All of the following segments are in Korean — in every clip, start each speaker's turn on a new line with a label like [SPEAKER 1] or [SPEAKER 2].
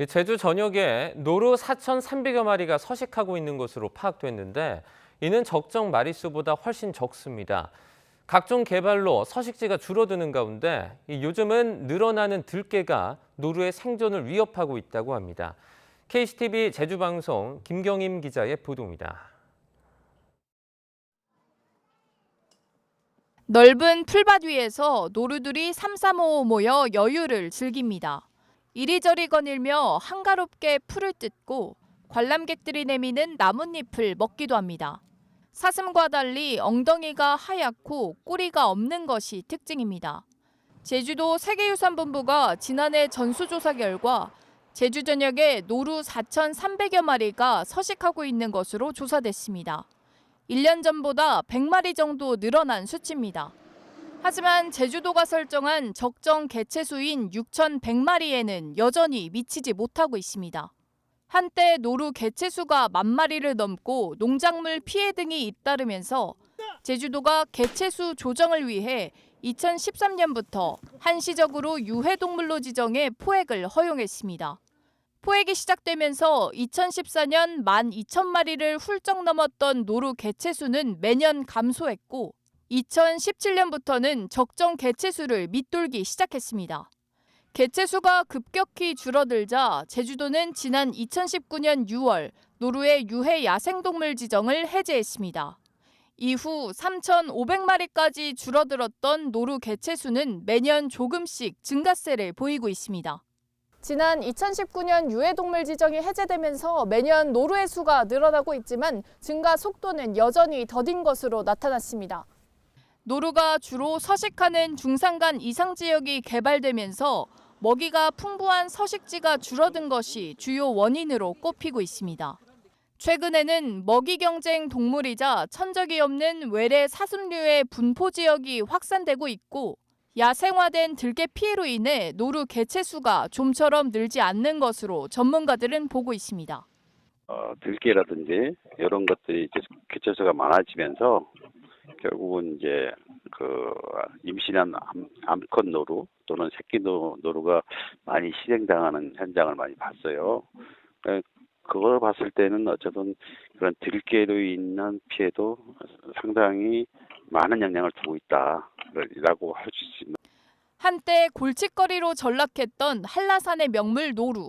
[SPEAKER 1] 제주 전역에 노루 4,300여 마리가 서식하고 있는 것으로 파악됐는데 이는 적정 마리수보다 훨씬 적습니다. 각종 개발로 서식지가 줄어드는 가운데 요즘은 늘어나는 들개가 노루의 생존을 위협하고 있다고 합니다. KCTV 제주방송 김경임 기자의 보도입니다.
[SPEAKER 2] 넓은 풀밭 위에서 노루들이 삼삼오오 모여 여유를 즐깁니다. 이리저리 거닐며 한가롭게 풀을 뜯고 관람객들이 내미는 나뭇잎을 먹기도 합니다. 사슴과 달리 엉덩이가 하얗고 꼬리가 없는 것이 특징입니다. 제주도 세계유산본부가 지난해 전수조사 결과 제주 전역에 노루 4,300여 마리가 서식하고 있는 것으로 조사됐습니다. 1년 전보다 100마리 정도 늘어난 수치입니다. 하지만 제주도가 설정한 적정 개체수인 6,100마리에는 여전히 미치지 못하고 있습니다. 한때 노루 개체수가 10,000마리를 넘고 농작물 피해 등이 잇따르면서 제주도가 개체수 조정을 위해 2013년부터 한시적으로 유해동물로 지정해 포획을 허용했습니다. 포획이 시작되면서 2014년 12,000마리를 훌쩍 넘었던 노루 개체수는 매년 감소했고 2017년부터는 적정 개체수를 밑돌기 시작했습니다. 개체수가 급격히 줄어들자 제주도는 지난 2019년 6월 노루의 유해 야생동물 지정을 해제했습니다. 이후 3,500마리까지 줄어들었던 노루 개체수는 매년 조금씩 증가세를 보이고 있습니다.
[SPEAKER 3] 지난 2019년 유해동물 지정이 해제되면서 매년 노루의 수가 늘어나고 있지만 증가 속도는 여전히 더딘 것으로 나타났습니다.
[SPEAKER 2] 노루가 주로 서식하는 중산간 이상 지역이 개발되면서 먹이가 풍부한 서식지가 줄어든 것이 주요 원인으로 꼽히고 있습니다. 최근에는 먹이 경쟁 동물이자 천적이 없는 외래 사슴류의 분포 지역이 확산되고 있고 야생화된 들개 피해로 인해 노루 개체수가 좀처럼 늘지 않는 것으로 전문가들은 보고 있습니다.
[SPEAKER 4] 들개라든지 이런 것들이 이제 개체수가 많아지면서 결국은 이제 임신한 암컷 노루 또는 새끼 노루가 많이 실행당하는 현장을 많이 봤어요. 그걸 봤을 때는 어쨌든 그런 들개로 인한 피해도 상당히 많은 영향을 두고 있다라고 할 수 있습니다.
[SPEAKER 2] 한때 골칫거리로 전락했던 한라산의 명물 노루.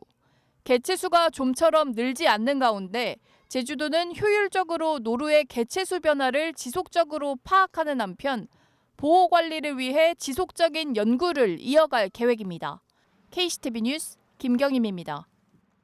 [SPEAKER 2] 개체수가 좀처럼 늘지 않는 가운데 제주도는 효율적으로 노루의 개체수 변화를 지속적으로 파악하는 한편 보호 관리를 위해 지속적인 연구를 이어갈 계획입니다. KCTV 뉴스 김경임입니다.